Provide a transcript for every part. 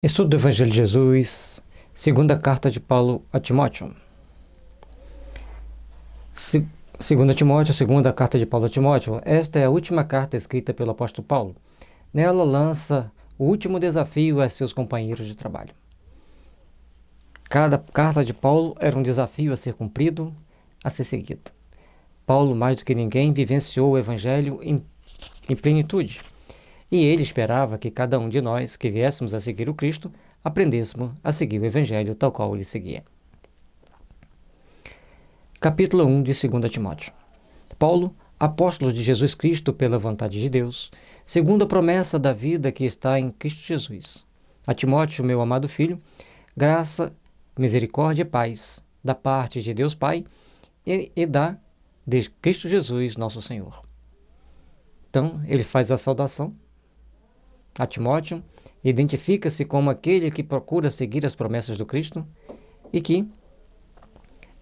Estudo do Evangelho de Jesus, segunda carta de Paulo a Timóteo. Segunda Timóteo, segunda carta de Paulo a Timóteo. Esta é a última carta escrita pelo apóstolo Paulo. Nela lança o último desafio a seus companheiros de trabalho. Cada carta de Paulo era um desafio a ser cumprido, a ser seguido. Paulo, mais do que ninguém, vivenciou o Evangelho em plenitude. E ele esperava que cada um de nós que viéssemos a seguir o Cristo, aprendêssemos a seguir o Evangelho tal qual ele seguia. Capítulo 1 de 2 Timóteo. Paulo, apóstolo de Jesus Cristo pela vontade de Deus, segundo a promessa da vida que está em Cristo Jesus. A Timóteo, meu amado filho, graça, misericórdia e paz da parte de Deus Pai e de Cristo Jesus, nosso Senhor. Então, ele faz a saudação a Timóteo, identifica-se como aquele que procura seguir as promessas do Cristo e que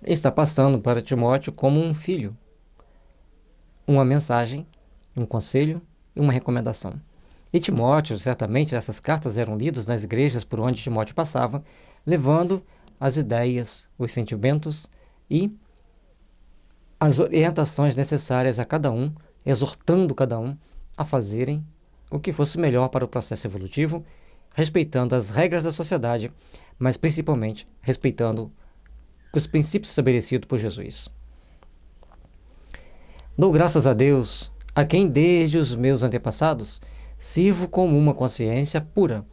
está passando para Timóteo como um filho, uma mensagem, um conselho e uma recomendação. E Timóteo, certamente, essas cartas eram lidas nas igrejas por onde Timóteo passava, levando as ideias, os sentimentos e as orientações necessárias a cada um, exortando cada um a fazerem o que fosse melhor para o processo evolutivo, respeitando as regras da sociedade, mas principalmente respeitando os princípios estabelecidos por Jesus. Dou graças a Deus, a quem desde os meus antepassados sirvo com uma consciência pura,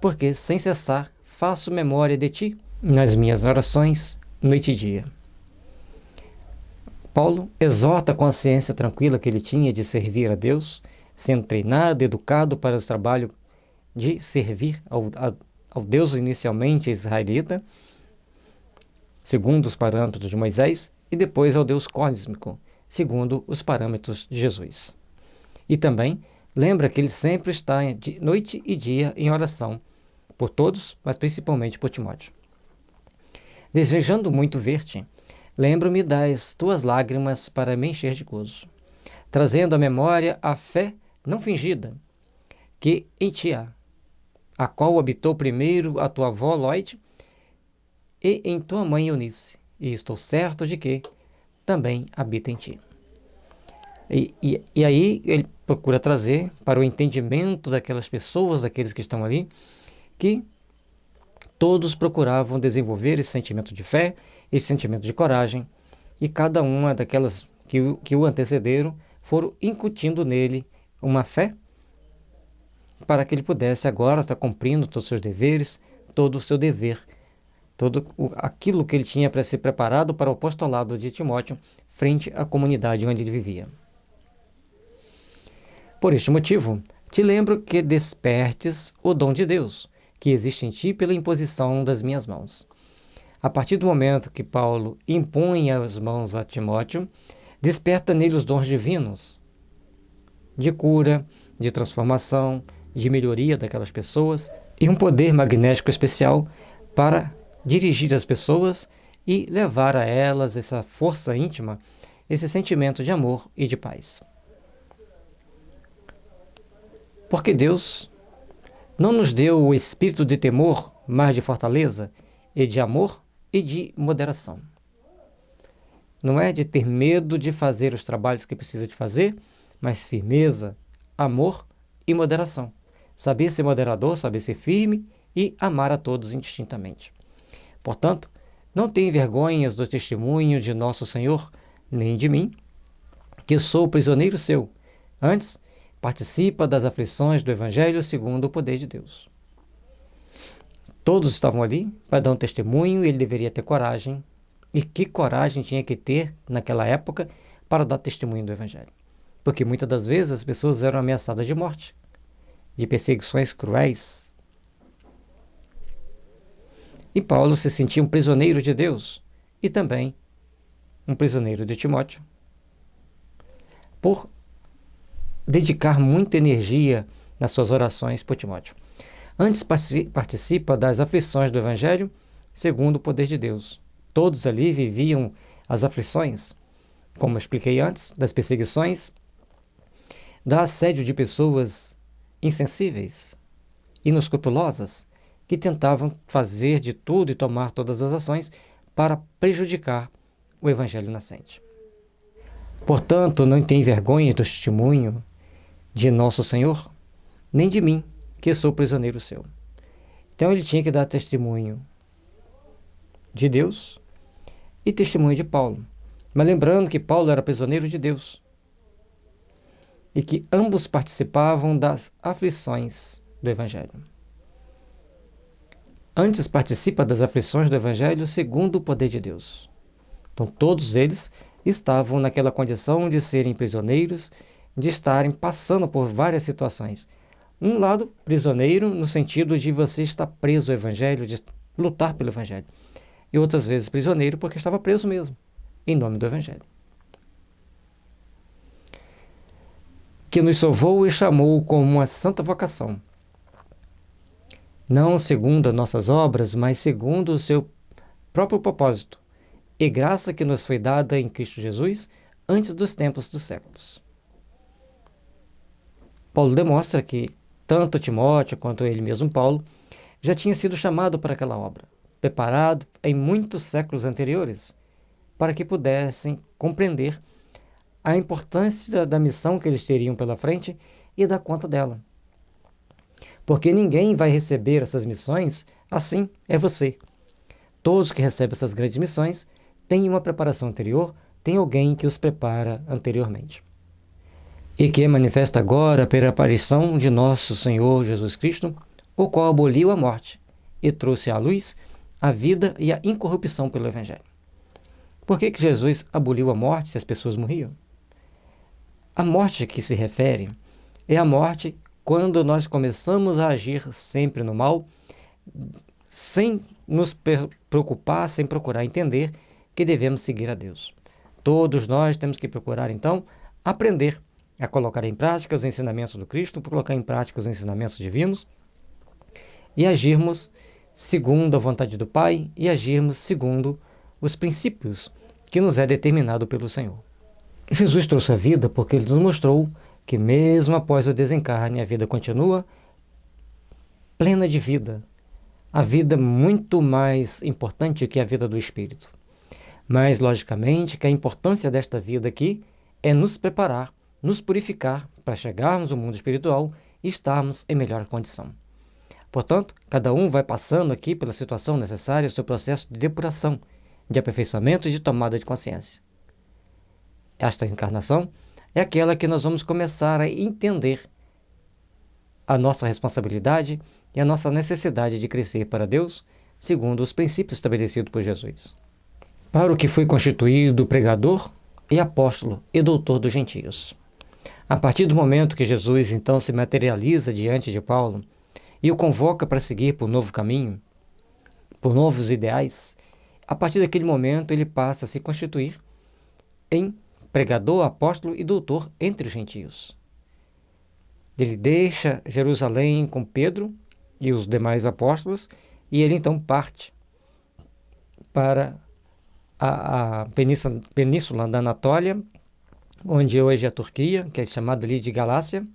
porque sem cessar faço memória de ti nas minhas orações, noite e dia. Paulo exorta a consciência tranquila que ele tinha de servir a Deus, sendo treinado, educado para o trabalho de servir ao Deus inicialmente israelita, segundo os parâmetros de Moisés, e depois ao Deus cósmico, segundo os parâmetros de Jesus. E também lembra que ele sempre está de noite e dia em oração, por todos, mas principalmente por Timóteo. Desejando muito ver-te, lembro-me das tuas lágrimas para me encher de gozo, trazendo à memória a fé não fingida, que em ti há, a qual habitou primeiro a tua avó Loide e em tua mãe Eunice, e estou certo de que também habita em ti. E aí ele procura trazer para o entendimento daquelas pessoas, daqueles que estão ali, que todos procuravam desenvolver esse sentimento de fé, esse sentimento de coragem, e cada uma daquelas que o antecederam foram incutindo nele uma fé para que ele pudesse agora estar cumprindo todos os seus deveres, todo o seu dever, aquilo que ele tinha para ser preparado para o apostolado de Timóteo frente à comunidade onde ele vivia. Por este motivo, te lembro que despertes o dom de Deus, que existe em ti pela imposição das minhas mãos. A partir do momento que Paulo impõe as mãos a Timóteo, desperta nele os dons divinos, de cura, de transformação, de melhoria daquelas pessoas e um poder magnético especial para dirigir as pessoas e levar a elas essa força íntima, esse sentimento de amor e de paz. Porque Deus não nos deu o espírito de temor, mas de fortaleza e de amor e de moderação. Não é de ter medo de fazer os trabalhos que precisa de fazer, mas firmeza, amor e moderação. Saber ser moderador, saber ser firme e amar a todos indistintamente. Portanto, não tenha vergonhas do testemunho de nosso Senhor, nem de mim, que sou prisioneiro seu. Antes, participa das aflições do Evangelho segundo o poder de Deus. Todos estavam ali para dar um testemunho e ele deveria ter coragem. E que coragem tinha que ter naquela época para dar testemunho do Evangelho. Porque muitas das vezes as pessoas eram ameaçadas de morte, de perseguições cruéis. E Paulo se sentia um prisioneiro de Deus e também um prisioneiro de Timóteo, por dedicar muita energia nas suas orações por Timóteo. Antes participa das aflições do Evangelho segundo o poder de Deus. Todos ali viviam as aflições, como eu expliquei antes, das perseguições, do assédio de pessoas insensíveis, inescrupulosas, que tentavam fazer de tudo e tomar todas as ações para prejudicar o evangelho nascente. Portanto, não tem vergonha do testemunho de nosso Senhor, nem de mim, que sou prisioneiro seu. Então ele tinha que dar testemunho de Deus e testemunho de Paulo. Mas lembrando que Paulo era prisioneiro de Deus e que ambos participavam das aflições do evangelho. Antes participa das aflições do evangelho segundo o poder de Deus. Então todos eles estavam naquela condição de serem prisioneiros, de estarem passando por várias situações. Um lado, prisioneiro, no sentido de você estar preso ao evangelho, de lutar pelo evangelho. E outras vezes prisioneiro porque estava preso mesmo, em nome do evangelho. Que nos salvou e chamou com uma santa vocação, não segundo as nossas obras, mas segundo o seu próprio propósito, e graça que nos foi dada em Cristo Jesus antes dos tempos dos séculos. Paulo demonstra que tanto Timóteo quanto ele mesmo, Paulo, já tinha sido chamado para aquela obra, preparado em muitos séculos anteriores, para que pudessem compreender a importância da missão que eles teriam pela frente e dar conta dela. Porque ninguém vai receber essas missões assim, é você. Todos que recebem essas grandes missões têm uma preparação anterior, tem alguém que os prepara anteriormente. E que é manifesta agora pela aparição de nosso Senhor Jesus Cristo, o qual aboliu a morte e trouxe à luz a vida e a incorrupção pelo Evangelho. Por que Jesus aboliu a morte se as pessoas morriam? A morte a que se refere é a morte quando nós começamos a agir sempre no mal, sem nos preocupar, sem procurar entender que devemos seguir a Deus. Todos nós temos que procurar, então, aprender a colocar em prática os ensinamentos do Cristo, colocar em prática os ensinamentos divinos e agirmos segundo a vontade do Pai e agirmos segundo os princípios que nos é determinado pelo Senhor. Jesus trouxe a vida porque ele nos mostrou que mesmo após o desencarne, a vida continua plena de vida. A vida muito mais importante que a vida do Espírito. Mas, logicamente, que a importância desta vida aqui é nos preparar, nos purificar para chegarmos ao mundo espiritual e estarmos em melhor condição. Portanto, cada um vai passando aqui pela situação necessária, o seu processo de depuração, de aperfeiçoamento e de tomada de consciência. Esta encarnação é aquela que nós vamos começar a entender a nossa responsabilidade e a nossa necessidade de crescer para Deus, segundo os princípios estabelecidos por Jesus. Para o que foi constituído pregador e apóstolo e doutor dos gentios. A partir do momento que Jesus então se materializa diante de Paulo e o convoca para seguir por um novo caminho, por novos ideais, a partir daquele momento ele passa a se constituir em pregador, apóstolo e doutor entre os gentios. Ele deixa Jerusalém com Pedro e os demais apóstolos e ele então parte para a península da Anatólia, onde hoje é a Turquia, que é chamada ali de Galácia.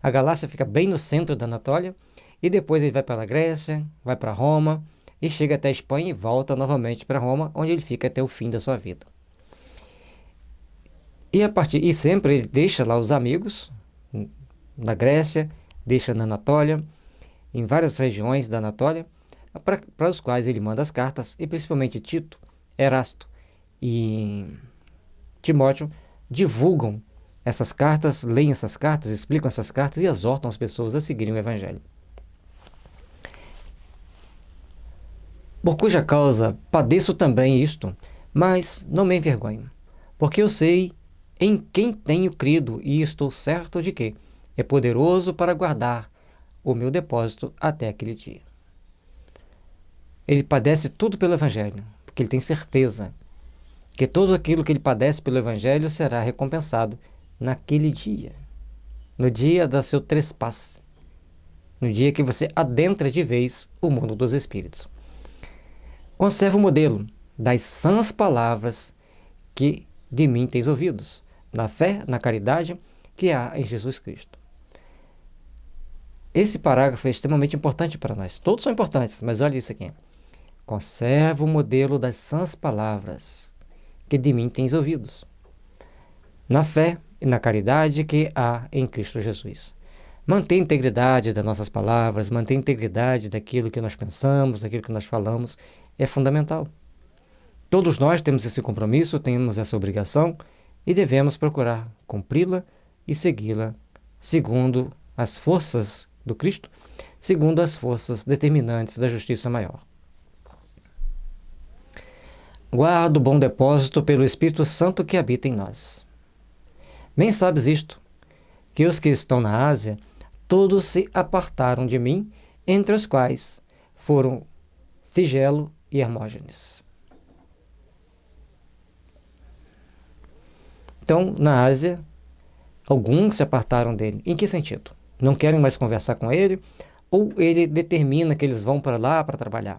A Galácia fica bem no centro da Anatólia e depois ele vai para a Grécia, vai para Roma e chega até a Espanha e volta novamente para Roma, onde ele fica até o fim da sua vida. E sempre ele deixa lá os amigos na Grécia, deixa na Anatólia, em várias regiões da Anatólia, para os quais ele manda as cartas, e principalmente Tito, Erasto e Timóteo divulgam essas cartas, leem essas cartas, explicam essas cartas e exortam as pessoas a seguirem o Evangelho. Por cuja causa padeço também isto, mas não me envergonho, porque eu sei em quem tenho crido e estou certo de que é poderoso para guardar o meu depósito até aquele dia. Ele padece tudo pelo Evangelho, porque ele tem certeza que tudo aquilo que ele padece pelo Evangelho será recompensado naquele dia, no dia do seu trespasse, no dia que você adentra de vez o mundo dos espíritos. Conserva o modelo das sãs palavras que de mim tens ouvidos, na fé, na caridade que há em Jesus Cristo. Esse parágrafo é extremamente importante para nós. Todos são importantes, mas olha isso aqui. Conserva o modelo das sãs palavras que de mim tens ouvidos, na fé e na caridade que há em Cristo Jesus. Manter a integridade das nossas palavras, manter a integridade daquilo que nós pensamos, daquilo que nós falamos, é fundamental. Todos nós temos esse compromisso, temos essa obrigação e devemos procurar cumpri-la e segui-la segundo as forças do Cristo, segundo as forças determinantes da justiça maior. Guarda o bom depósito pelo Espírito Santo que habita em nós. Bem sabes isto, que os que estão na Ásia, todos se apartaram de mim, entre os quais foram Figelo e Hermógenes. Então, na Ásia, alguns se apartaram dele. Em que sentido? Não querem mais conversar com ele, ou ele determina que eles vão para lá para trabalhar?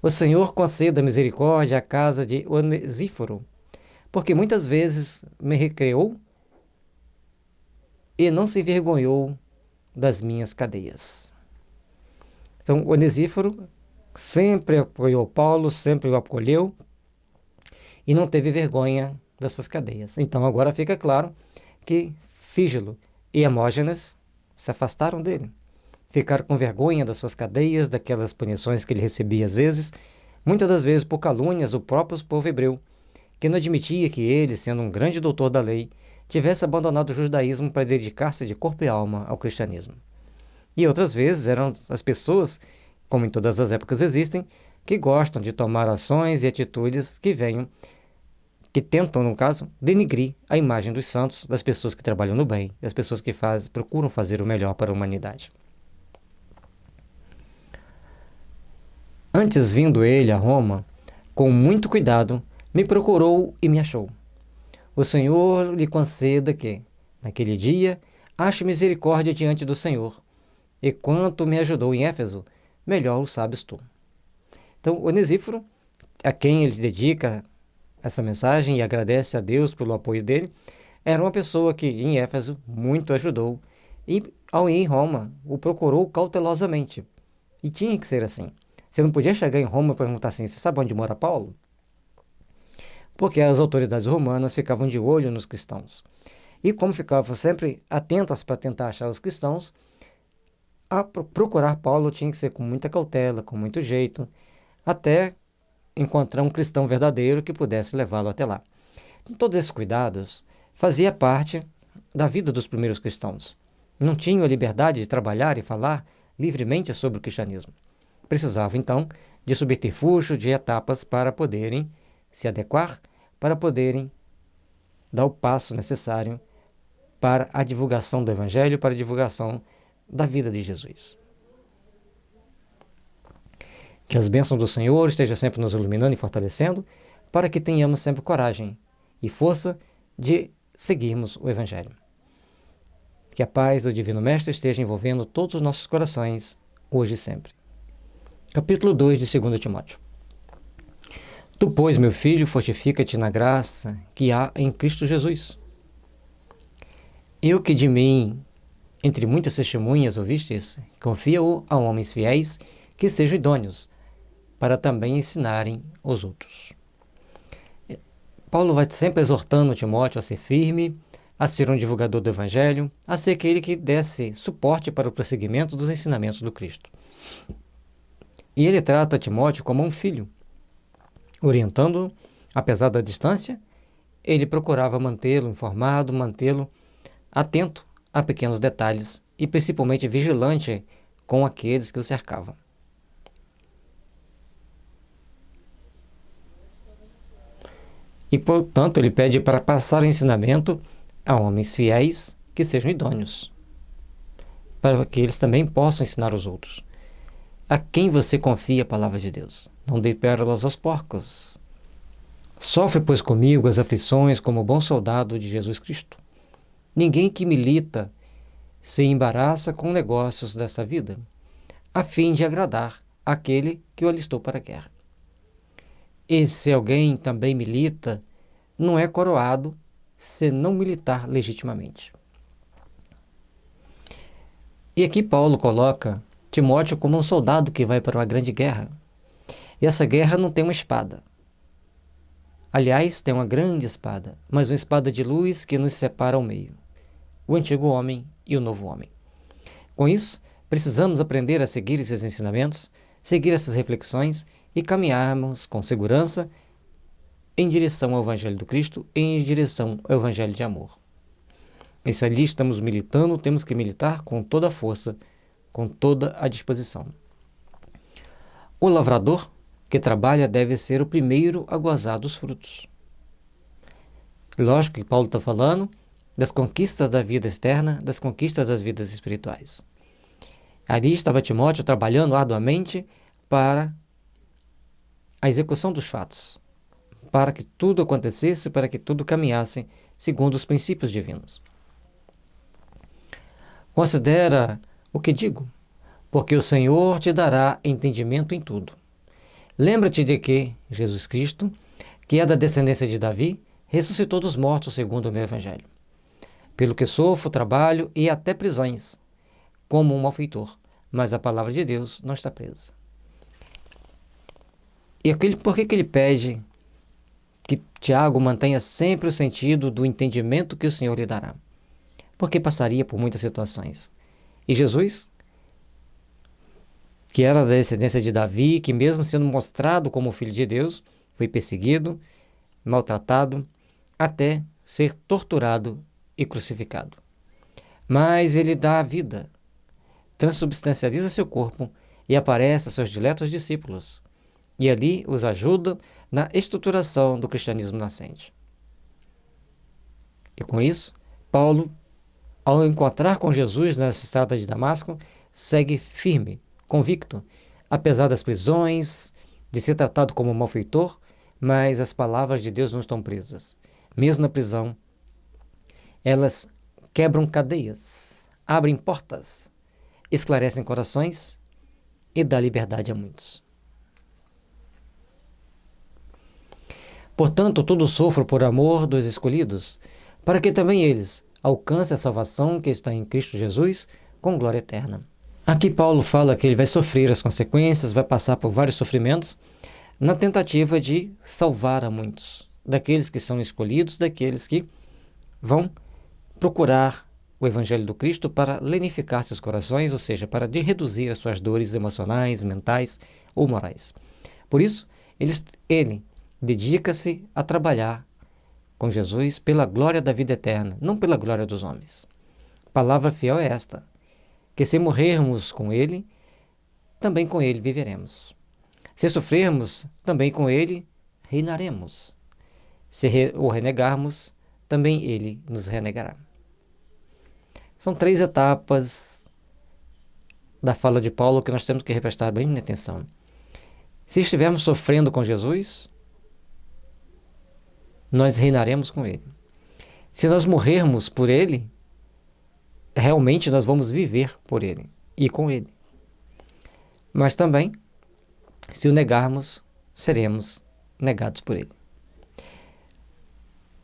O Senhor conceda misericórdia à casa de Onesíforo, porque muitas vezes me recreou e não se envergonhou das minhas cadeias. Então, Onesíforo sempre apoiou Paulo, sempre o acolheu e não teve vergonha das suas cadeias. Então, agora fica claro que Fígelo e Hermógenes se afastaram dele. Ficaram com vergonha das suas cadeias, daquelas punições que ele recebia às vezes, muitas das vezes por calúnias do próprio povo hebreu, que não admitia que ele, sendo um grande doutor da lei, tivesse abandonado o judaísmo para dedicar-se de corpo e alma ao cristianismo. E outras vezes eram as pessoas, como em todas as épocas existem, que gostam de tomar ações e atitudes que tentam, no caso, denigrir a imagem dos santos, das pessoas que trabalham no bem, das pessoas que procuram fazer o melhor para a humanidade. Antes, vindo ele a Roma, com muito cuidado, me procurou e me achou. O Senhor lhe conceda que, naquele dia, ache misericórdia diante do Senhor, e quanto me ajudou em Éfeso, melhor o sabes tu. Então, Onesíforo, a quem ele dedica essa mensagem e agradece a Deus pelo apoio dele, era uma pessoa que, em Éfeso, muito ajudou, e, ao ir em Roma, o procurou cautelosamente. E tinha que ser assim. Você não podia chegar em Roma e perguntar assim: você sabe onde mora Paulo? Porque as autoridades romanas ficavam de olho nos cristãos. E como ficavam sempre atentas para tentar achar os cristãos, a procurar Paulo tinha que ser com muita cautela, com muito jeito, até encontrar um cristão verdadeiro que pudesse levá-lo até lá. Então, todos esses cuidados fazia parte da vida dos primeiros cristãos. Não tinham a liberdade de trabalhar e falar livremente sobre o cristianismo. Precisavam, então, de subterfúgio, de etapas para poderem se adequar, para poderem dar o passo necessário para a divulgação do Evangelho, para a divulgação da vida de Jesus. Que as bênçãos do Senhor estejam sempre nos iluminando e fortalecendo, para que tenhamos sempre coragem e força de seguirmos o Evangelho. Que a paz do Divino Mestre esteja envolvendo todos os nossos corações, hoje e sempre. Capítulo 2 de 2 Timóteo. Tu, pois, meu filho, fortifica-te na graça que há em Cristo Jesus. Eu que de mim, entre muitas testemunhas ouvistes, confia-o a homens fiéis que sejam idôneos, para também ensinarem os outros. Paulo vai sempre exortando Timóteo a ser firme, a ser um divulgador do Evangelho, a ser aquele que desse suporte para o prosseguimento dos ensinamentos do Cristo. E ele trata Timóteo como um filho, orientando-o, apesar da distância, ele procurava mantê-lo informado, mantê-lo atento a pequenos detalhes e principalmente vigilante com aqueles que o cercavam. E, portanto, ele pede para passar o ensinamento a homens fiéis que sejam idôneos, para que eles também possam ensinar os outros. A quem você confia a palavra de Deus? Não dê pérolas aos porcos. Sofre, pois, comigo as aflições como bom soldado de Jesus Cristo. Ninguém que milita se embaraça com negócios desta vida, a fim de agradar aquele que o alistou para a guerra. E se alguém também milita, não é coroado se não militar legitimamente. E aqui Paulo coloca Timóteo como um soldado que vai para uma grande guerra. E essa guerra não tem uma espada. Aliás, tem uma grande espada, mas uma espada de luz que nos separa ao meio. O antigo homem e o novo homem. Com isso, precisamos aprender a seguir esses ensinamentos, seguir essas reflexões e caminharmos com segurança em direção ao Evangelho do Cristo, em direção ao Evangelho de amor. E se ali estamos militando, temos que militar com toda a força, com toda a disposição. O lavrador que trabalha deve ser o primeiro a gozar dos frutos. Lógico que Paulo está falando das conquistas da vida externa, das conquistas das vidas espirituais. Ali estava Timóteo trabalhando arduamente para a execução dos fatos, para que tudo acontecesse, para que tudo caminhasse segundo os princípios divinos. Considera o que digo, porque o Senhor te dará entendimento em tudo. Lembra-te de que Jesus Cristo, que é da descendência de Davi, ressuscitou dos mortos segundo o meu Evangelho. Pelo que sofro, trabalho e até prisões, como um malfeitor, mas a palavra de Deus não está presa. E por que ele pede que Tiago mantenha sempre o sentido do entendimento que o Senhor lhe dará? Porque passaria por muitas situações. E Jesus, que era da descendência de Davi, que mesmo sendo mostrado como filho de Deus, foi perseguido, maltratado, até ser torturado e crucificado. Mas ele dá a vida, transubstancializa seu corpo e aparece a seus diletos discípulos, e ali os ajuda na estruturação do cristianismo nascente. E com isso, Paulo, ao encontrar com Jesus na estrada de Damasco, segue firme, convicto, apesar das prisões, de ser tratado como malfeitor, mas as palavras de Deus não estão presas. Mesmo na prisão, elas quebram cadeias, abrem portas, esclarecem corações e dão liberdade a muitos. Portanto, tudo sofro por amor dos escolhidos, para que também eles alcancem a salvação que está em Cristo Jesus com glória eterna. Aqui Paulo fala que ele vai sofrer as consequências, vai passar por vários sofrimentos, na tentativa de salvar a muitos, daqueles que são escolhidos, daqueles que vão procurar o Evangelho do Cristo para lenificar seus corações, ou seja, para reduzir as suas dores emocionais, mentais ou morais. Por isso, ele dedica-se a trabalhar com Jesus pela glória da vida eterna, não pela glória dos homens. Palavra fiel é esta, que se morrermos com ele, também com ele viveremos. Se sofrermos, também com ele reinaremos. Se o renegarmos, também ele nos renegará. São 3 etapas da fala de Paulo que nós temos que prestar bem atenção. Se estivermos sofrendo com Jesus, nós reinaremos com ele. Se nós morrermos por ele, realmente nós vamos viver por ele e com ele. Mas também, se o negarmos, seremos negados por ele.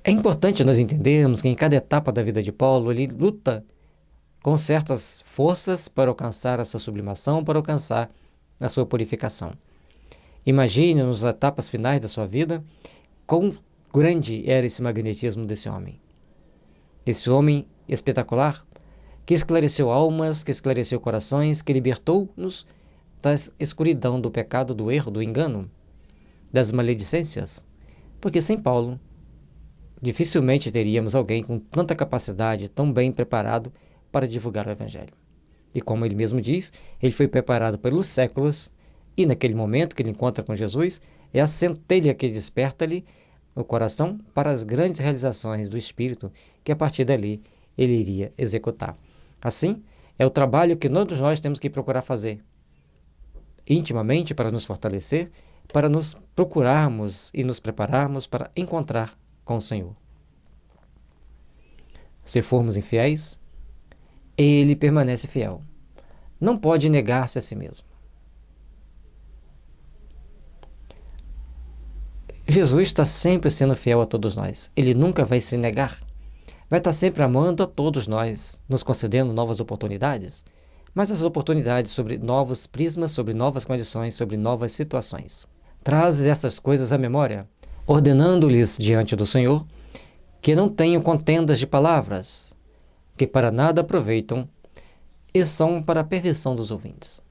É importante nós entendermos que em cada etapa da vida de Paulo, ele luta com certas forças para alcançar a sua sublimação, para alcançar a sua purificação. Imagine nas etapas finais da sua vida, quão grande era esse magnetismo desse homem. Esse homem espetacular, que esclareceu almas, que esclareceu corações, que libertou-nos da escuridão do pecado, do erro, do engano, das maledicências. Porque sem Paulo, dificilmente teríamos alguém com tanta capacidade, tão bem preparado para divulgar o Evangelho. E como ele mesmo diz, ele foi preparado pelos séculos, e naquele momento que ele encontra com Jesus, é a centelha que desperta ali no coração para as grandes realizações do Espírito, que a partir dali ele iria executar. Assim, é o trabalho que todos nós temos que procurar fazer, intimamente, para nos fortalecer, para nos procurarmos e nos prepararmos para encontrar com o Senhor. Se formos infiéis, ele permanece fiel. Não pode negar-se a si mesmo. Jesus está sempre sendo fiel a todos nós. Ele nunca vai se negar. Vai estar sempre amando a todos nós, nos concedendo novas oportunidades, mas as oportunidades sobre novos prismas, sobre novas condições, sobre novas situações. Traz essas coisas à memória, ordenando-lhes diante do Senhor que não tenham contendas de palavras, que para nada aproveitam e são para a perversão dos ouvintes.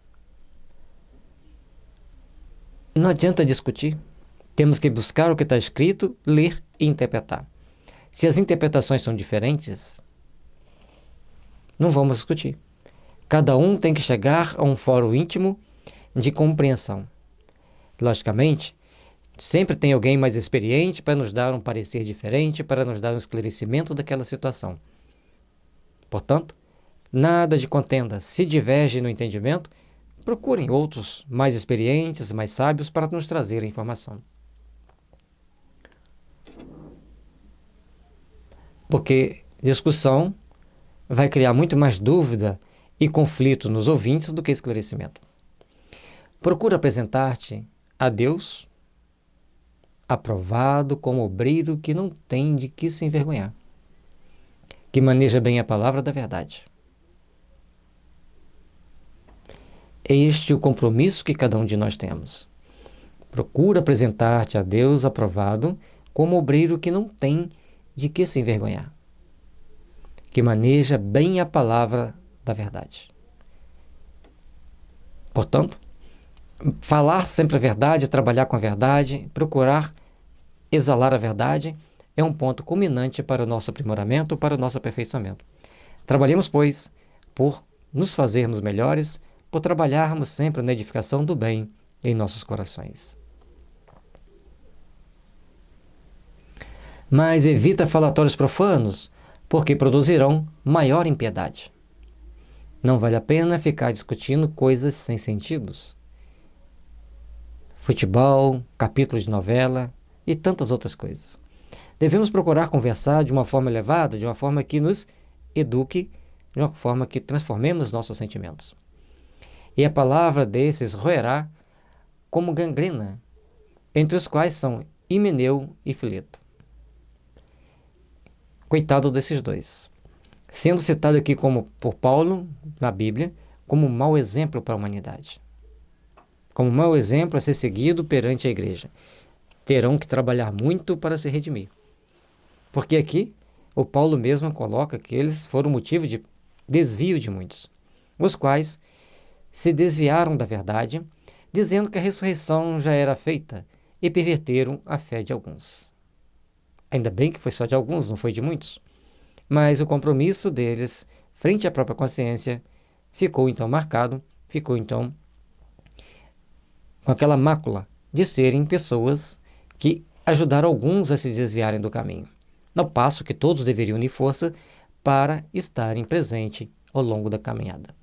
Não adianta discutir. Temos que buscar o que está escrito, ler e interpretar. Se as interpretações são diferentes, não vamos discutir. Cada um tem que chegar a um fórum íntimo de compreensão. Logicamente, sempre tem alguém mais experiente para nos dar um parecer diferente, para nos dar um esclarecimento daquela situação. Portanto, nada de contenda. Se diverge no entendimento, procurem outros mais experientes, mais sábios para nos trazer a informação. Porque discussão vai criar muito mais dúvida e conflito nos ouvintes do que esclarecimento. Procura apresentar-te a Deus aprovado como obreiro que não tem de que se envergonhar, que maneja bem a palavra da verdade. É este o compromisso que cada um de nós temos. Procura apresentar-te a Deus aprovado como obreiro que não tem de que se envergonhar, que maneja bem a palavra da verdade. Portanto, falar sempre a verdade, trabalhar com a verdade, procurar exalar a verdade é um ponto culminante para o nosso aprimoramento, para o nosso aperfeiçoamento. Trabalhemos, pois, por nos fazermos melhores, por trabalharmos sempre na edificação do bem em nossos corações. Mas evita falatórios profanos, porque produzirão maior impiedade. Não vale a pena ficar discutindo coisas sem sentidos. Futebol, capítulos de novela e tantas outras coisas. Devemos procurar conversar de uma forma elevada, de uma forma que nos eduque, de uma forma que transformemos nossos sentimentos. E a palavra desses roerá como gangrena, entre os quais são Himeneu e Fileto. Coitado desses dois, sendo citado aqui por Paulo, na Bíblia, como um mau exemplo para a humanidade. Como um mau exemplo a ser seguido perante a igreja. Terão que trabalhar muito para se redimir. Porque aqui, o Paulo mesmo coloca que eles foram motivo de desvio de muitos, os quais se desviaram da verdade, dizendo que a ressurreição já era feita, e perverteram a fé de alguns. Ainda bem que foi só de alguns, não foi de muitos. Mas o compromisso deles, frente à própria consciência, ficou então marcado, ficou então com aquela mácula de serem pessoas que ajudaram alguns a se desviarem do caminho, ao passo que todos deveriam unir força para estarem presentes ao longo da caminhada.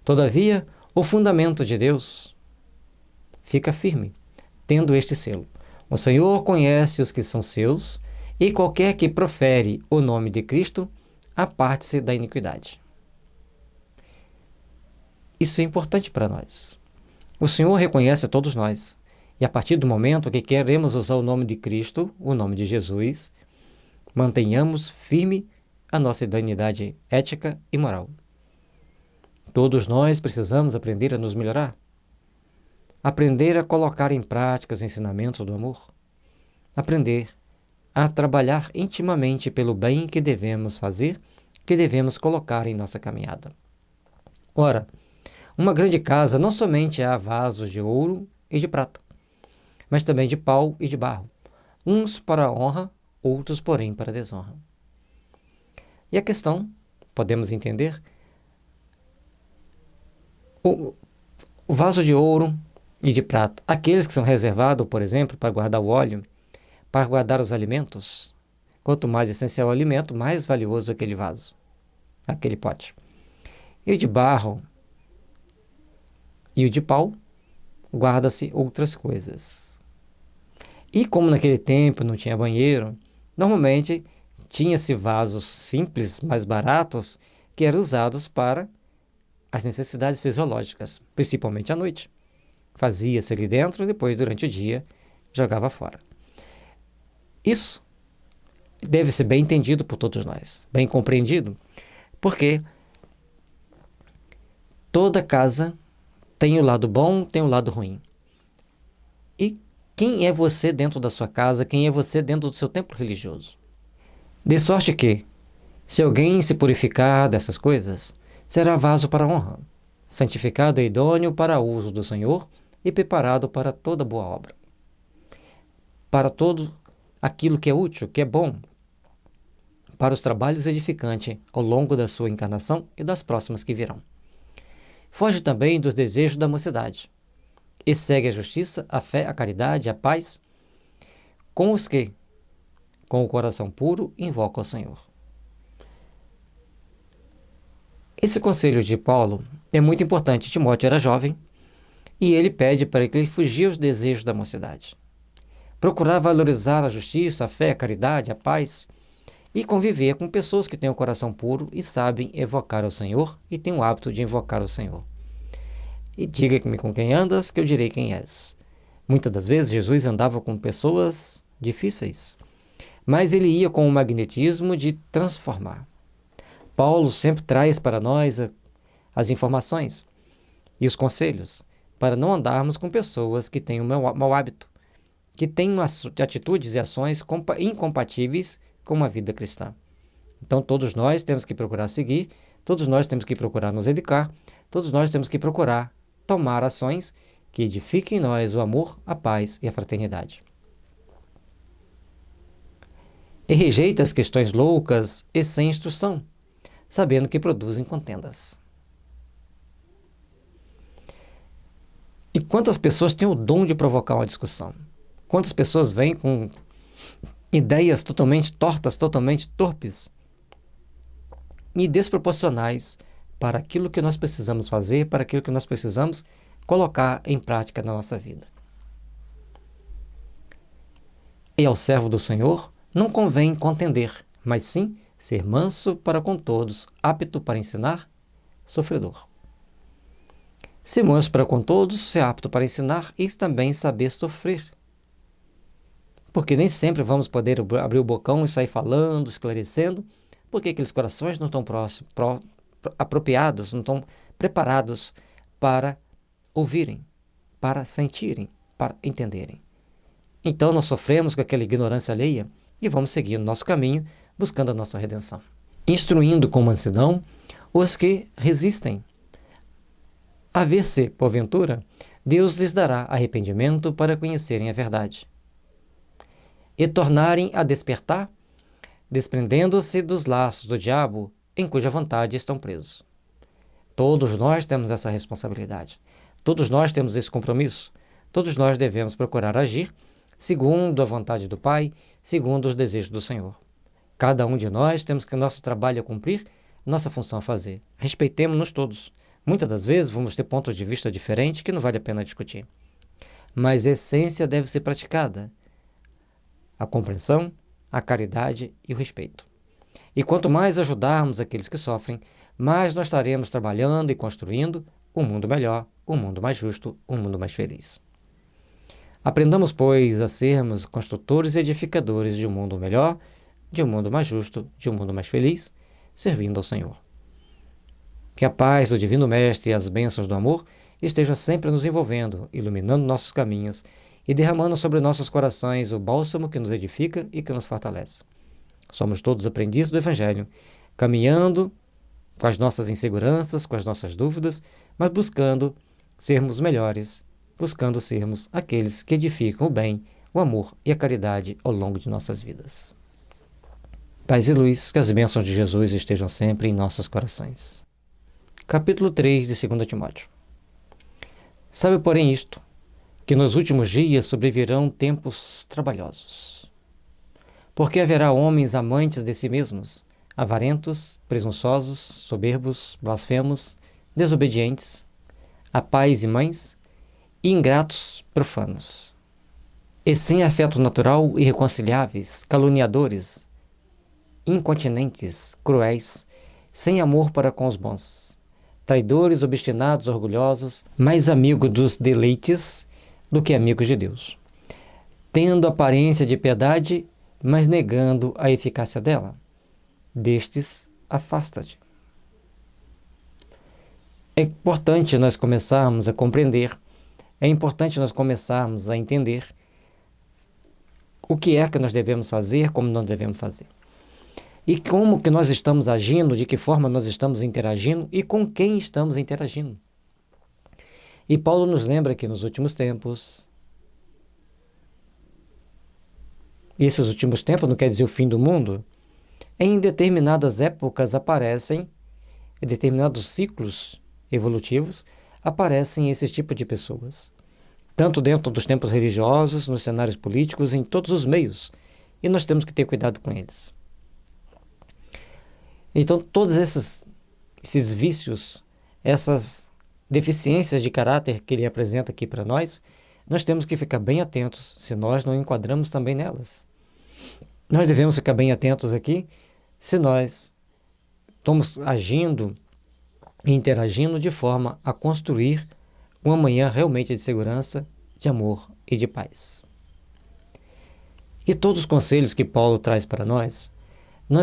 Todavia, o fundamento de Deus fica firme, tendo este selo. O Senhor conhece os que são seus, e qualquer que profere o nome de Cristo, aparte-se da iniquidade. Isso é importante para nós. O Senhor reconhece a todos nós, e a partir do momento que queremos usar o nome de Cristo, o nome de Jesus, mantenhamos firme a nossa idoneidade ética e moral. Todos nós precisamos aprender a nos melhorar, aprender a colocar em prática os ensinamentos do amor, aprender a trabalhar intimamente pelo bem que devemos fazer, que devemos colocar em nossa caminhada. Ora, uma grande casa não somente há vasos de ouro e de prata, mas também de pau e de barro, uns para a honra, outros, porém, para a desonra. E a questão, podemos entender, o vaso de ouro e de prata, aqueles que são reservados, por exemplo, para guardar o óleo, para guardar os alimentos. Quanto mais essencial o alimento, mais valioso aquele vaso, aquele pote. E o de barro e o de pau, guarda-se outras coisas. E como naquele tempo não tinha banheiro, normalmente tinha-se vasos simples, mais baratos, que eram usados para as necessidades fisiológicas, principalmente à noite. Fazia-se ali dentro e depois, durante o dia, jogava fora. Isso deve ser bem entendido por todos nós, bem compreendido, porque Toda casa tem o lado bom, tem o lado ruim. E quem é você dentro da sua casa? Quem é você dentro do seu templo religioso? De sorte que, se alguém se purificar dessas coisas, será vaso para honra, santificado e idôneo para o uso do Senhor e preparado para toda boa obra. Para todo aquilo que é útil, que é bom, para os trabalhos edificantes ao longo da sua encarnação e das próximas que virão. Foge também dos desejos da mocidade, e segue a justiça, a fé, a caridade, a paz, com os que, com o coração puro, invocam o Senhor. Esse conselho de Paulo é muito importante. Timóteo era jovem e ele pede para que ele fugisse aos desejos da mocidade. Procurar valorizar a justiça, a fé, a caridade, a paz e conviver com pessoas que têm o coração puro e sabem evocar o Senhor e têm o hábito de invocar o Senhor. E diga-me com quem andas, que eu direi quem és. Muitas das vezes Jesus andava com pessoas difíceis, mas ele ia com o magnetismo de transformar. Paulo sempre traz para nós as informações e os conselhos para não andarmos com pessoas que têm um mau hábito, que têm atitudes e ações incompatíveis com uma vida cristã. Então todos nós temos que procurar seguir, todos nós temos que procurar nos educar, todos nós temos que procurar tomar ações que edifiquem em nós o amor, a paz e a fraternidade. E rejeita as questões loucas e sem instrução, sabendo que produzem contendas. E quantas pessoas têm o dom de provocar uma discussão? Quantas pessoas vêm com ideias totalmente tortas, totalmente torpes e desproporcionais para aquilo que nós precisamos fazer, para aquilo que nós precisamos colocar em prática na nossa vida. E ao servo do Senhor não convém contender, mas sim ser manso para com todos, apto para ensinar, sofredor. Ser manso para com todos, ser apto para ensinar e também saber sofrer. Porque nem sempre vamos poder abrir o bocão e sair falando, esclarecendo, porque aqueles corações não estão apropriados, não estão preparados para ouvirem, para sentirem, para entenderem. Então nós sofremos com aquela ignorância alheia e vamos seguir o nosso caminho, buscando a nossa redenção. Instruindo com mansidão os que resistem. A ver se, porventura, Deus lhes dará arrependimento para conhecerem a verdade. E tornarem a despertar, desprendendo-se dos laços do diabo, em cuja vontade estão presos. Todos nós temos essa responsabilidade. Todos nós temos esse compromisso. Todos nós devemos procurar agir segundo a vontade do Pai, segundo os desejos do Senhor. Cada um de nós temos que o nosso trabalho a cumprir, nossa função a fazer. Respeitemos-nos todos. Muitas das vezes vamos ter pontos de vista diferentes que não vale a pena discutir. Mas a essência deve ser praticada. A compreensão, a caridade e o respeito. E quanto mais ajudarmos aqueles que sofrem, mais nós estaremos trabalhando e construindo um mundo melhor, um mundo mais justo, um mundo mais feliz. Aprendamos, pois, a sermos construtores e edificadores de um mundo melhor, de um mundo mais justo, de um mundo mais feliz, servindo ao Senhor. Que a paz do Divino Mestre e as bênçãos do amor estejam sempre nos envolvendo, iluminando nossos caminhos e derramando sobre nossos corações o bálsamo que nos edifica e que nos fortalece. Somos todos aprendizes do Evangelho, caminhando com as nossas inseguranças, com as nossas dúvidas, mas buscando sermos melhores, buscando sermos aqueles que edificam o bem, o amor e a caridade ao longo de nossas vidas. Paz e luz, que as bênçãos de Jesus estejam sempre em nossos corações. Capítulo 3 de 2 Timóteo. Sabe, porém, isto, que nos últimos dias sobrevirão tempos trabalhosos. Porque haverá homens amantes de si mesmos, avarentos, presunçosos, soberbos, blasfemos, desobedientes, a pais e mães, e ingratos, profanos, e sem afeto natural, irreconciliáveis, caluniadores, incontinentes, cruéis, sem amor para com os bons, traidores, obstinados, orgulhosos, mais amigos dos deleites do que amigos de Deus, tendo aparência de piedade, mas negando a eficácia dela. Destes, afasta-te. É importante nós começarmos a compreender, é importante nós começarmos a entender o que é que nós devemos fazer, como nós devemos fazer. E como que nós estamos agindo, de que forma nós estamos interagindo e com quem estamos interagindo. E Paulo nos lembra que nos últimos tempos, esses últimos tempos não quer dizer o fim do mundo, em determinadas épocas aparecem, em determinados ciclos evolutivos, aparecem esse tipo de pessoas. Tanto dentro dos tempos religiosos, nos cenários políticos, em todos os meios. E nós temos que ter cuidado com eles. Então, todos esses vícios, essas deficiências de caráter que ele apresenta aqui para nós temos que ficar bem atentos se nós não enquadramos também nelas. Nós devemos ficar bem atentos aqui se nós estamos agindo e interagindo de forma a construir uma amanhã realmente de segurança, de amor e de paz. E todos os conselhos que Paulo traz para nós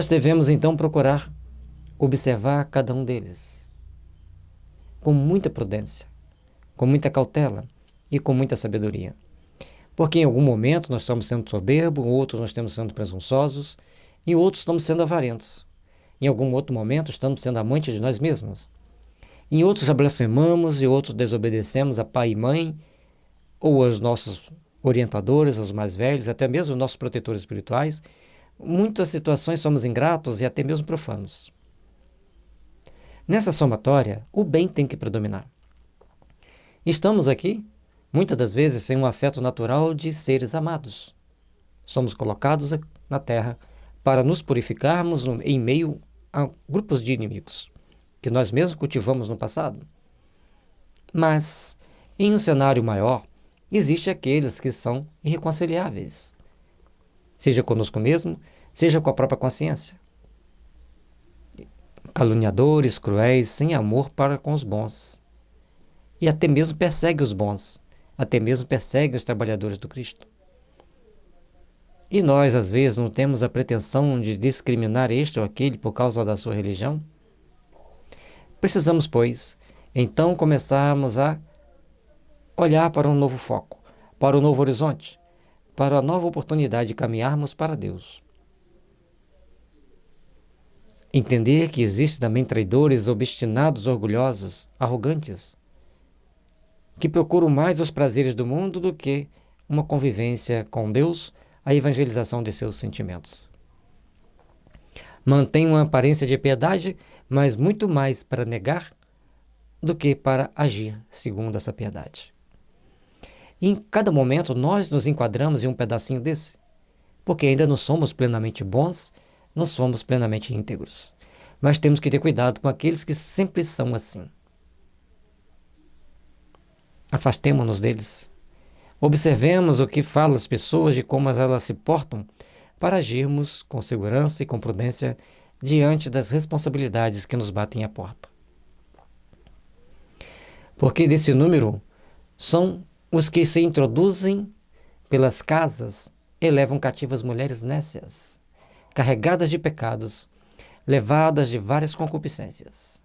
devemos então procurar observar cada um deles com muita prudência, com muita cautela e com muita sabedoria. Porque em algum momento nós estamos sendo soberbos, outros nós estamos sendo presunçosos e outros estamos sendo avarentos. Em algum outro momento estamos sendo amantes de nós mesmos. Em outros já blasfemamos e outros desobedecemos a pai e mãe ou aos nossos orientadores, aos mais velhos, até mesmo aos nossos protetores espirituais. Muitas situações somos ingratos e até mesmo profanos. Nessa somatória, o bem tem que predominar. Estamos aqui, muitas das vezes, sem um afeto natural de seres amados. Somos colocados na Terra para nos purificarmos em meio a grupos de inimigos, que nós mesmos cultivamos no passado. Mas, em um cenário maior, existem aqueles que são irreconciliáveis, seja conosco mesmo, seja com a própria consciência. Caluniadores, cruéis, sem amor para com os bons. E até mesmo persegue os bons, até mesmo persegue os trabalhadores do Cristo. E nós, às vezes, não temos a pretensão de discriminar este ou aquele por causa da sua religião? Precisamos, pois, então começarmos a olhar para um novo foco, para um novo horizonte, para a nova oportunidade de caminharmos para Deus. Entender que existem também traidores, obstinados, orgulhosos, arrogantes, que procuram mais os prazeres do mundo do que uma convivência com Deus, a evangelização de seus sentimentos. Mantém uma aparência de piedade, mas muito mais para negar do que para agir segundo essa piedade. E em cada momento nós nos enquadramos em um pedacinho desse, porque ainda não somos plenamente bons, não somos plenamente íntegros. Mas temos que ter cuidado com aqueles que sempre são assim. Afastemo-nos deles. Observemos o que falam as pessoas, de como elas se portam, para agirmos com segurança e com prudência diante das responsabilidades que nos batem à porta. Porque desse número são os que se introduzem pelas casas e levam cativas mulheres nécias, carregadas de pecados, levadas de várias concupiscências.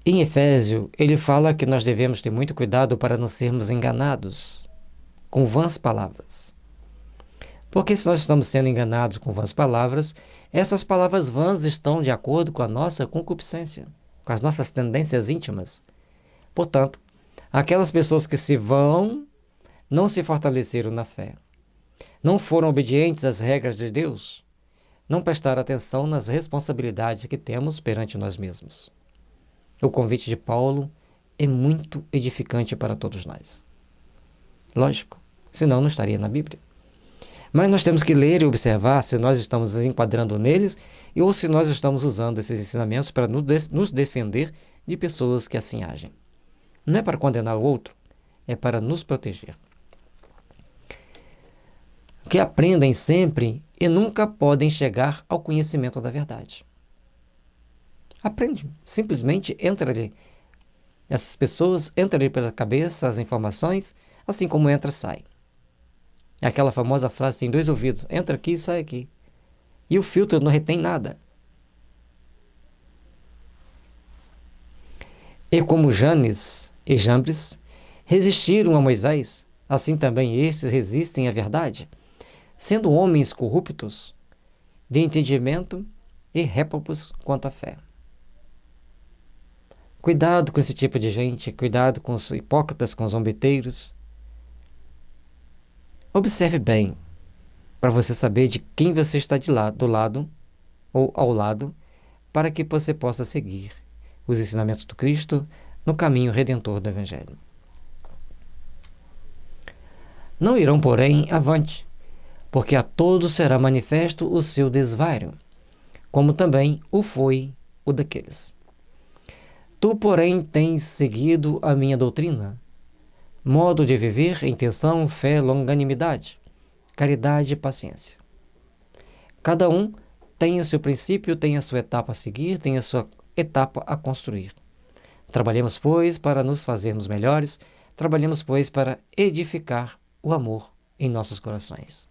Em Efésio, ele fala que nós devemos ter muito cuidado para não sermos enganados com vãs palavras. Porque se nós estamos sendo enganados com vãs palavras, essas palavras vãs estão de acordo com a nossa concupiscência, com as nossas tendências íntimas. Portanto, aquelas pessoas que se vão não se fortaleceram na fé, não foram obedientes às regras de Deus, não prestaram atenção nas responsabilidades que temos perante nós mesmos. O convite de Paulo é muito edificante para todos nós. Lógico, senão não estaria na Bíblia. Mas nós temos que ler e observar se nós estamos enquadrando neles ou se nós estamos usando esses ensinamentos para nos defender de pessoas que assim agem. Não é para condenar o outro, é para nos proteger. Que aprendem sempre e nunca podem chegar ao conhecimento da verdade. Aprende, simplesmente entra ali. Essas pessoas entram ali pela cabeça as informações, assim como entra e sai. É aquela famosa frase, tem 2 ouvidos, entra aqui e sai aqui. E o filtro não retém nada. E como Janes e Jambres resistiram a Moisés, assim também estes resistem à verdade, sendo homens corruptos, de entendimento e réprobos quanto à fé. Cuidado com esse tipo de gente, cuidado com os hipócritas, com os zombeteiros. Observe bem, para você saber de quem você está do lado ou ao lado, para que você possa seguir os ensinamentos do Cristo no caminho redentor do Evangelho. Não irão, porém, avante, porque a todos será manifesto o seu desvario, como também o foi o daqueles. Tu, porém, tens seguido a minha doutrina, modo de viver, intenção, fé, longanimidade, caridade e paciência. Cada um tem o seu princípio, tem a sua etapa a seguir, tem a sua etapa a construir. Trabalhemos, pois, para nos fazermos melhores, trabalhemos, pois, para edificar o amor em nossos corações.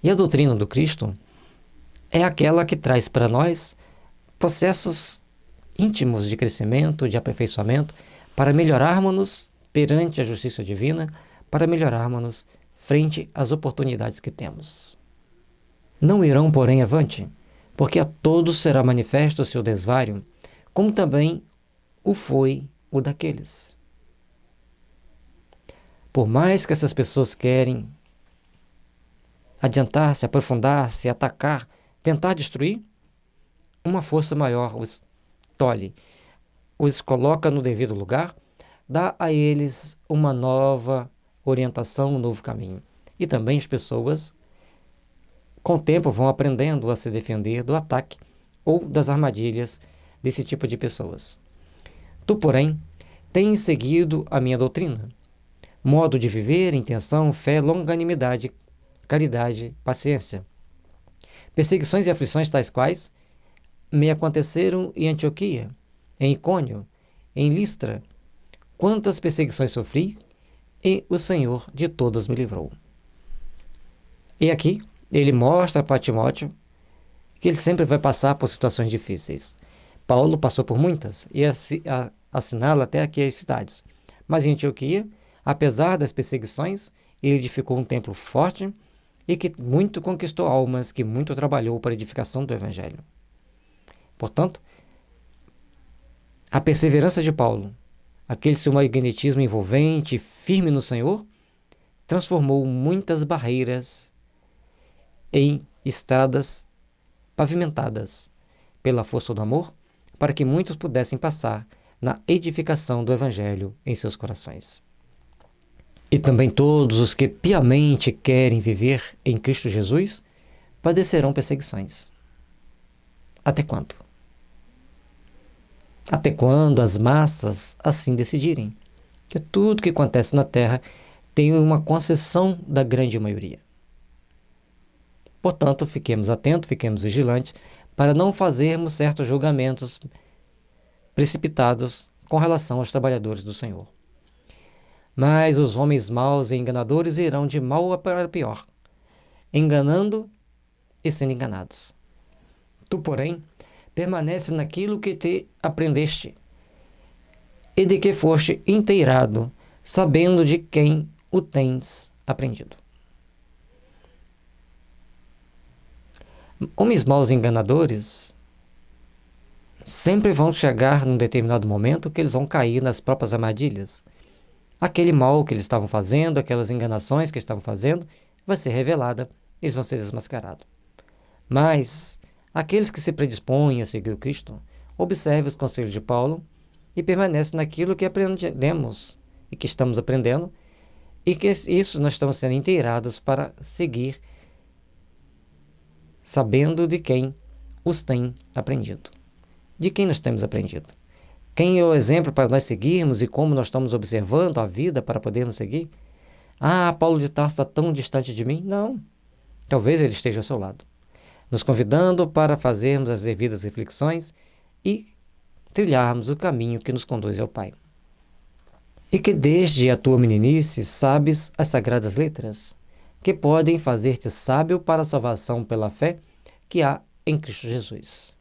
E a doutrina do Cristo é aquela que traz para nós processos íntimos de crescimento, de aperfeiçoamento, para melhorarmos-nos perante a justiça divina, para melhorarmos-nos frente às oportunidades que temos. Não irão, porém, avante, porque a todos será manifesto o seu desvario, como também o foi o daqueles. Por mais que essas pessoas querem adiantar-se, aprofundar-se, atacar, tentar destruir, uma força maior os tolhe, os coloca no devido lugar, dá a eles uma nova orientação, um novo caminho. E também as pessoas, com o tempo, vão aprendendo a se defender do ataque ou das armadilhas desse tipo de pessoas. Tu, porém, tens seguido a minha doutrina, modo de viver, intenção, fé, longanimidade, caridade, paciência. Perseguições e aflições tais quais me aconteceram em Antioquia, em Icônio, em Listra. Quantas perseguições sofri, e o Senhor de todas me livrou. E aqui, ele mostra para Timóteo que ele sempre vai passar por situações difíceis. Paulo passou por muitas, e assinala até aqui as cidades. Mas em Antioquia, apesar das perseguições, ele edificou um templo forte e que muito conquistou almas, que muito trabalhou para a edificação do Evangelho. Portanto, a perseverança de Paulo, aquele seu magnetismo envolvente e firme no Senhor, transformou muitas barreiras em estradas pavimentadas pela força do amor, para que muitos pudessem passar na edificação do Evangelho em seus corações. E também todos os que piamente querem viver em Cristo Jesus padecerão perseguições. Até quando? Até quando as massas assim decidirem? Que tudo que acontece na Terra tem uma concessão da grande maioria. Portanto, fiquemos atentos, fiquemos vigilantes, para não fazermos certos julgamentos precipitados com relação aos trabalhadores do Senhor. Mas os homens maus e enganadores irão de mal para pior, enganando e sendo enganados. Tu, porém, permanece naquilo que te aprendeste e de que foste inteirado, sabendo de quem o tens aprendido. Homens maus e enganadores sempre vão chegar num determinado momento que eles vão cair nas próprias armadilhas. Aquele mal que eles estavam fazendo, aquelas enganações que estavam fazendo, vai ser revelada, eles vão ser desmascarados. Mas aqueles que se predispõem a seguir o Cristo, observe os conselhos de Paulo e permanece naquilo que aprendemos e que estamos aprendendo, e que isso nós estamos sendo inteirados para seguir, sabendo de quem os tem aprendido. De quem nós temos aprendido? Quem é o exemplo para nós seguirmos e como nós estamos observando a vida para podermos seguir? Ah, Paulo de Tarso está tão distante de mim? Não. Talvez ele esteja ao seu lado, nos convidando para fazermos as devidas reflexões e trilharmos o caminho que nos conduz ao Pai. E que desde a tua meninice sabes as sagradas letras, que podem fazer-te sábio para a salvação pela fé que há em Cristo Jesus.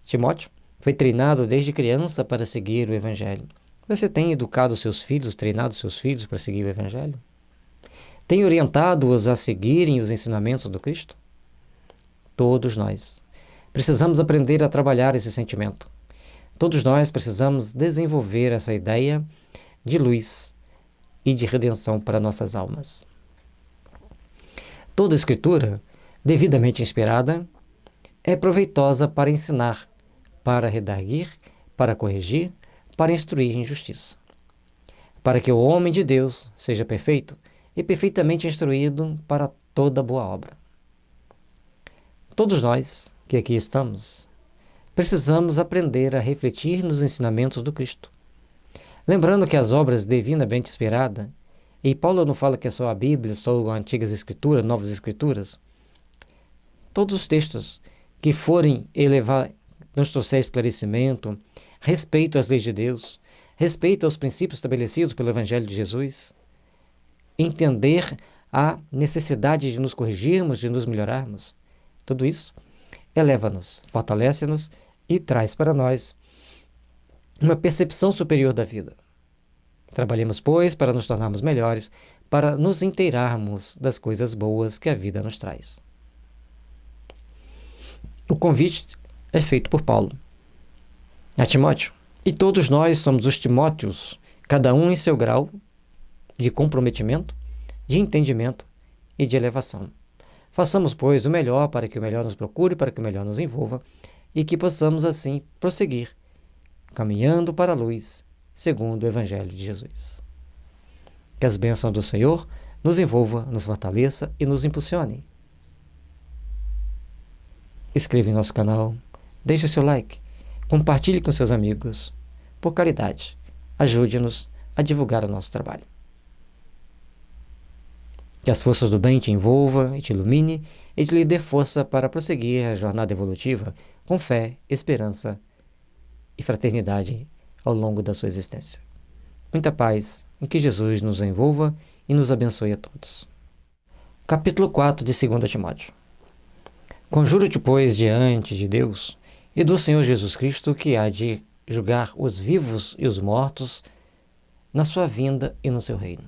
Timóteo, Foi treinado desde criança para seguir o Evangelho. Você tem educado seus filhos, treinado seus filhos para seguir o Evangelho? Tem orientado-os a seguirem os ensinamentos do Cristo? Todos nós precisamos aprender a trabalhar esse sentimento. Todos nós precisamos desenvolver essa ideia de luz e de redenção para nossas almas. Toda escritura, devidamente inspirada, é proveitosa para ensinar, para redarguir, para corrigir, para instruir em justiça, para que o homem de Deus seja perfeito e perfeitamente instruído para toda boa obra. Todos nós que aqui estamos, precisamos aprender a refletir nos ensinamentos do Cristo. Lembrando que as obras divinamente inspiradas, e Paulo não fala que é só a Bíblia, só as antigas escrituras, novas escrituras, todos os textos que forem elevar, nos trouxer esclarecimento, respeito às leis de Deus, respeito aos princípios estabelecidos pelo Evangelho de Jesus, entender a necessidade de nos corrigirmos, de nos melhorarmos, tudo isso eleva-nos, fortalece-nos e traz para nós uma percepção superior da vida. Trabalhemos, pois, para nos tornarmos melhores, para nos inteirarmos das coisas boas que a vida nos traz. O convite é feito por Paulo a Timóteo. E todos nós somos os Timóteos, cada um em seu grau de comprometimento, de entendimento e de elevação. Façamos, pois, o melhor para que o melhor nos procure, para que o melhor nos envolva e que possamos, assim, prosseguir, caminhando para a luz, segundo o Evangelho de Jesus. Que as bênçãos do Senhor nos envolva, nos fortaleça e nos impulsione. Inscreva em nosso canal, deixe seu like, compartilhe com seus amigos. Por caridade, ajude-nos a divulgar o nosso trabalho. Que as forças do bem te envolva e te ilumine e te lhe dê força para prosseguir a jornada evolutiva com fé, esperança e fraternidade ao longo da sua existência. Muita paz, e que Jesus nos envolva e nos abençoe a todos. Capítulo 4 de 2 Timóteo. Conjuro-te, pois, diante de Deus e do Senhor Jesus Cristo, que há de julgar os vivos e os mortos na sua vinda e no seu reino.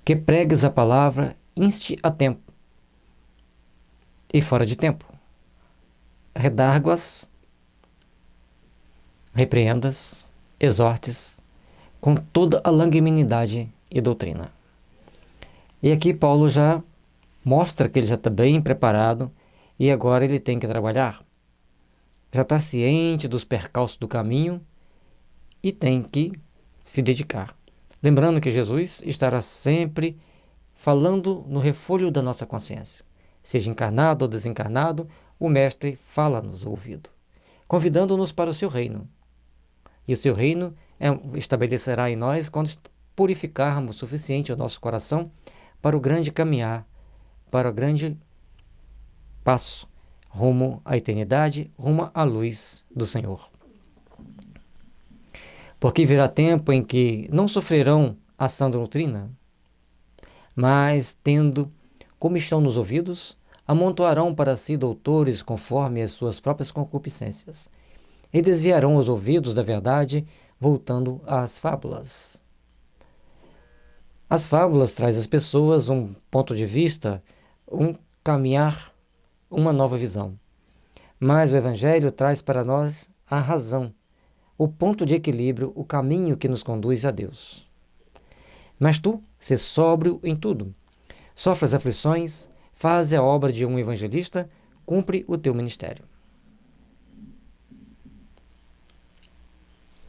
Que pregues a palavra, inste a tempo e fora de tempo. Redargue-as, repreendas, exortes, com toda a longanimidade e doutrina. E aqui Paulo já mostra que ele já está bem preparado e agora ele tem que trabalhar. Já está ciente dos percalços do caminho e tem que se dedicar. Lembrando que Jesus estará sempre falando no refolho da nossa consciência. Seja encarnado ou desencarnado, o Mestre fala nos ouvidos, convidando-nos para o seu reino. E o seu reino estabelecerá em nós quando purificarmos o suficiente o nosso coração para o grande caminhar, para o grande passo rumo à eternidade, rumo à luz do Senhor. Porque virá tempo em que não sofrerão a sã doutrina, mas, tendo comichão nos ouvidos, amontoarão para si doutores conforme as suas próprias concupiscências, e desviarão os ouvidos da verdade, voltando às fábulas. As fábulas trazem às pessoas um ponto de vista, um caminhar, uma nova visão. Mas o Evangelho traz para nós a razão, o ponto de equilíbrio, o caminho que nos conduz a Deus. Mas tu, sê sóbrio em tudo. Sofre as aflições, faz a obra de um evangelista, cumpre o teu ministério.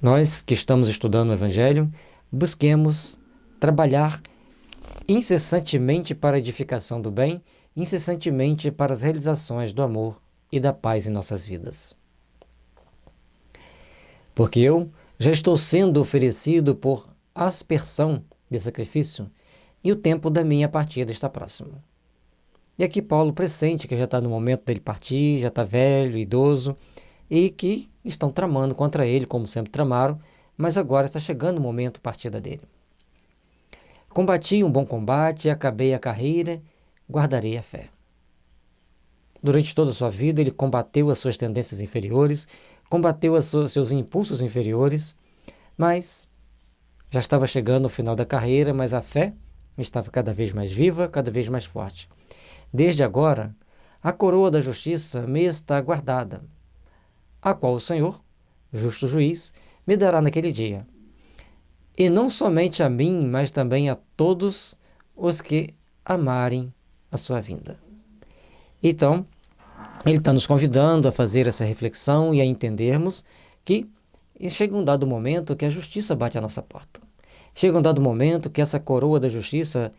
Nós que estamos estudando o Evangelho, busquemos trabalhar incessantemente para a edificação do bem, incessantemente para as realizações do amor e da paz em nossas vidas. Porque eu já estou sendo oferecido por aspersão de sacrifício e o tempo da minha partida está próximo. E aqui Paulo pressente que já está no momento dele partir, já está velho, idoso, e que estão tramando contra ele, como sempre tramaram, mas agora está chegando o momento de partida dele. Combati um bom combate, acabei a carreira, guardarei a fé. Durante toda a sua vida, ele combateu as suas tendências inferiores, combateu seus impulsos inferiores, mas já estava chegando ao final da carreira, mas a fé estava cada vez mais viva, cada vez mais forte. Desde agora, a coroa da justiça me está guardada, a qual o Senhor, justo juiz, me dará naquele dia. E não somente a mim, mas também a todos os que amarem a sua vinda. Então, ele está nos convidando a fazer essa reflexão e a entendermos que chega um dado momento que a justiça bate à nossa porta. Chega um dado momento que essa coroa da justiça,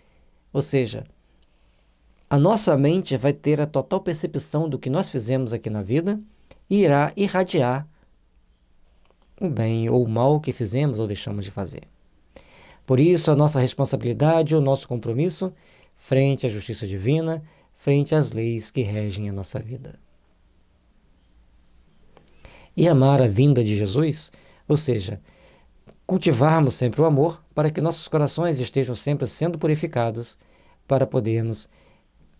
ou seja, a nossa mente vai ter a total percepção do que nós fizemos aqui na vida e irá irradiar o bem ou o mal que fizemos ou deixamos de fazer. Por isso, a nossa responsabilidade, o nosso compromisso frente à justiça divina, frente às leis que regem a nossa vida. E amar a vinda de Jesus, ou seja, cultivarmos sempre o amor para que nossos corações estejam sempre sendo purificados para podermos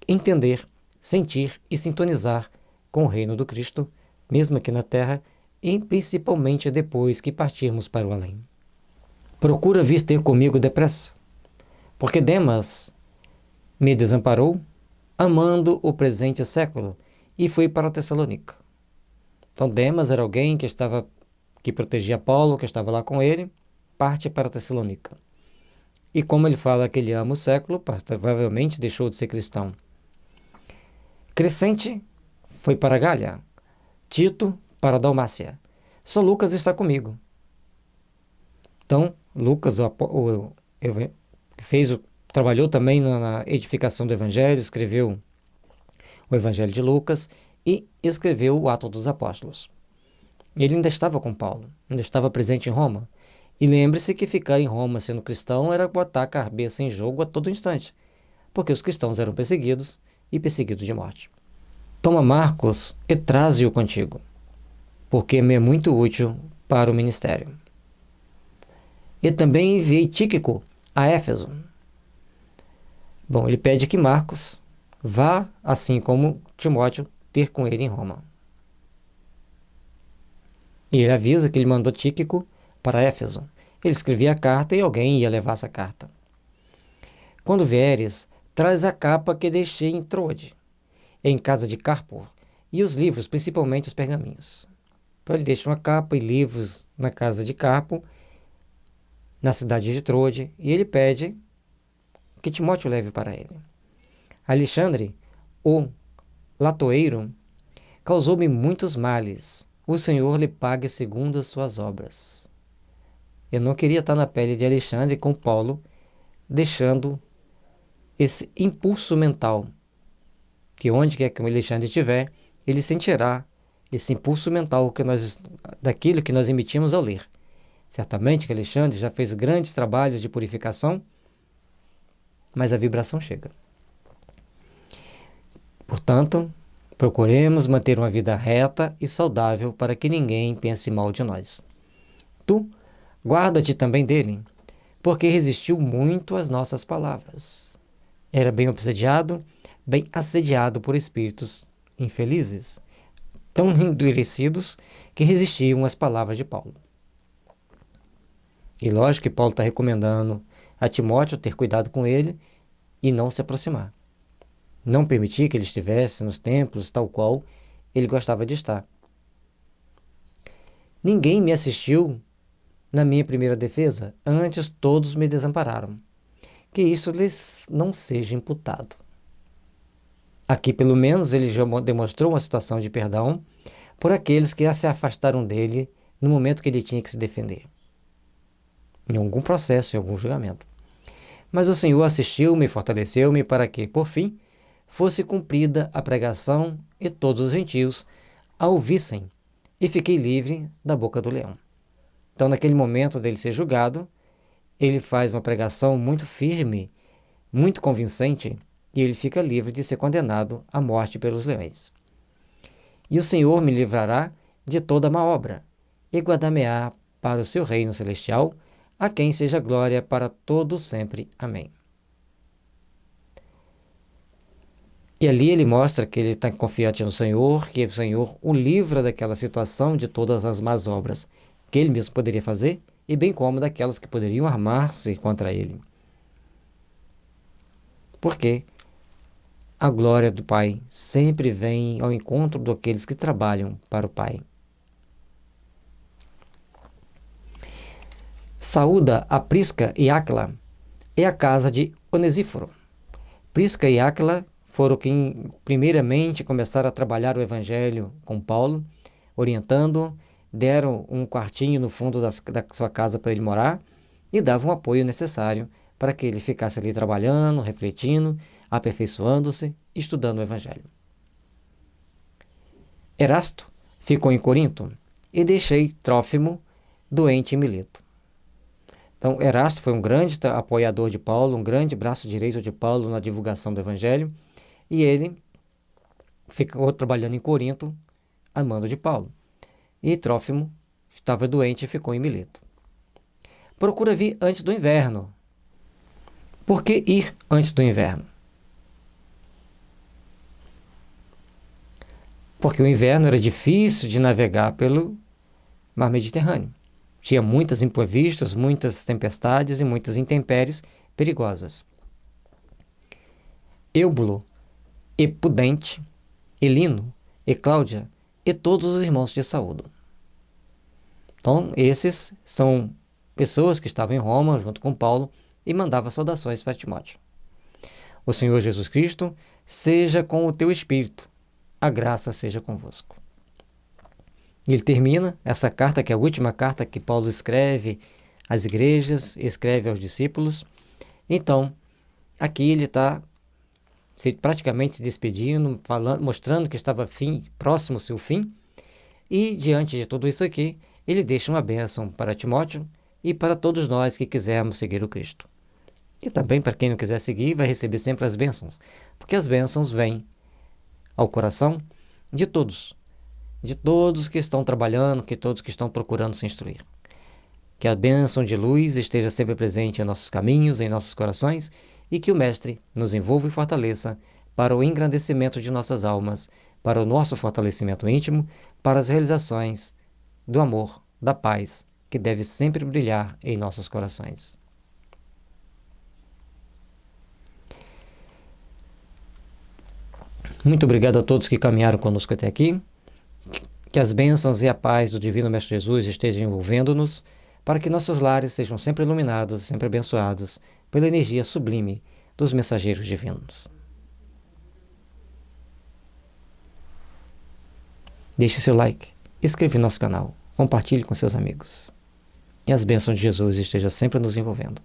entender, sentir e sintonizar com o reino do Cristo, mesmo aqui na terra e principalmente depois que partirmos para o além. Procura vir ter comigo depressa, porque Demas me desamparou, amando o presente século, e foi para Tessalônica. Então Demas era alguém que protegia Paulo, que estava lá com ele, parte para Tessalônica. E como ele fala que ele ama o século, provavelmente deixou de ser cristão. Crescente foi para Gália, Tito para Dalmácia. Só Lucas está comigo. Então, Lucas trabalhou também na edificação do Evangelho, escreveu o Evangelho de Lucas e escreveu o Atos dos Apóstolos. Ele ainda estava com Paulo, ainda estava presente em Roma. E lembre-se que ficar em Roma sendo cristão era botar a cabeça em jogo a todo instante, porque os cristãos eram perseguidos e perseguidos de morte. Toma Marcos e traze-o contigo, porque me é muito útil para o ministério. E também enviei Tíquico a Éfeso. Bom, ele pede que Marcos vá, assim como Timóteo, ter com ele em Roma. E ele avisa que ele mandou Tíquico para Éfeso. Ele escrevia a carta e alguém ia levar essa carta. Quando vieres, traz a capa que deixei em Troade, em casa de Carpo, e os livros, principalmente os pergaminhos. Então ele deixa uma capa e livros na casa de Carpo, na cidade de Troade, e ele pede que Timóteo leve para ele. Alexandre, o latoeiro, causou-me muitos males. O Senhor lhe pague segundo as suas obras. Eu não queria estar na pele de Alexandre com Paulo, deixando esse impulso mental, que onde quer que o Alexandre estiver, ele sentirá esse impulso mental daquilo que nós emitimos ao ler. Certamente que Alexandre já fez grandes trabalhos de purificação, mas a vibração chega. Portanto, procuremos manter uma vida reta e saudável para que ninguém pense mal de nós. Tu, guarda-te também dele, porque resistiu muito às nossas palavras. Era bem assediado por espíritos infelizes, tão endurecidos que resistiam às palavras de Paulo. E lógico que Paulo está recomendando a Timóteo ter cuidado com ele e não se aproximar. Não permitir que ele estivesse nos templos tal qual ele gostava de estar. Ninguém me assistiu na minha primeira defesa, antes todos me desampararam. Que isso lhes não seja imputado. Aqui, pelo menos, ele já demonstrou uma situação de perdão por aqueles que se afastaram dele no momento que ele tinha que se defender. Em algum processo, em algum julgamento. Mas o Senhor assistiu-me e fortaleceu-me para que, por fim, fosse cumprida a pregação e todos os gentios a ouvissem, e fiquei livre da boca do leão. Então, naquele momento dele ser julgado, ele faz uma pregação muito firme, muito convincente, e ele fica livre de ser condenado à morte pelos leões. E o Senhor me livrará de toda má obra, e guardar-me-á para o seu reino celestial, a quem seja glória para todo sempre. Amém. E ali ele mostra que ele está confiante no Senhor, que o Senhor o livra daquela situação, de todas as más obras que ele mesmo poderia fazer, e bem como daquelas que poderiam armar-se contra ele. Porque a glória do Pai sempre vem ao encontro daqueles que trabalham para o Pai. Saúda a Prisca e Áquila e a casa de Onesíforo. Prisca e Áquila foram quem primeiramente começaram a trabalhar o Evangelho com Paulo, orientando, deram um quartinho no fundo da sua casa para ele morar e davam o apoio necessário para que ele ficasse ali trabalhando, refletindo, aperfeiçoando-se, estudando o Evangelho. Erasto ficou em Corinto e deixei Trófimo doente em Mileto. Então, Erasto foi um grande apoiador de Paulo, um grande braço direito de Paulo na divulgação do Evangelho, e ele ficou trabalhando em Corinto, a mando de Paulo. E Trófimo estava doente e ficou em Mileto. Procura vir antes do inverno. Por que ir antes do inverno? Porque o inverno era difícil de navegar pelo mar Mediterrâneo. Tinha muitas imprevistos, muitas tempestades e muitas intempéries perigosas. Eubulo, e Pudente, e Lino, e Cláudia, e todos os irmãos te saúdam. Então, esses são pessoas que estavam em Roma junto com Paulo e mandavam saudações para Timóteo. O Senhor Jesus Cristo seja com o teu espírito, a graça seja convosco. E ele termina essa carta, que é a última carta que Paulo escreve às igrejas, escreve aos discípulos. Então, aqui ele está praticamente se despedindo, mostrando que estava próximo ao seu fim. E diante de tudo isso aqui, ele deixa uma bênção para Timóteo e para todos nós que quisermos seguir o Cristo. E também para quem não quiser seguir, vai receber sempre as bênçãos, porque as bênçãos vêm ao coração de todos que estão trabalhando, que todos que estão procurando se instruir. Que a bênção de luz esteja sempre presente em nossos caminhos, em nossos corações, e que o Mestre nos envolva e fortaleça para o engrandecimento de nossas almas, para o nosso fortalecimento íntimo, para as realizações do amor, da paz, que deve sempre brilhar em nossos corações. Muito obrigado a todos que caminharam conosco até aqui. Que as bênçãos e a paz do Divino Mestre Jesus estejam envolvendo-nos, para que nossos lares sejam sempre iluminados, sempre abençoados pela energia sublime dos mensageiros divinos. Deixe seu like, inscreva no nosso canal, compartilhe com seus amigos. E as bênçãos de Jesus estejam sempre nos envolvendo.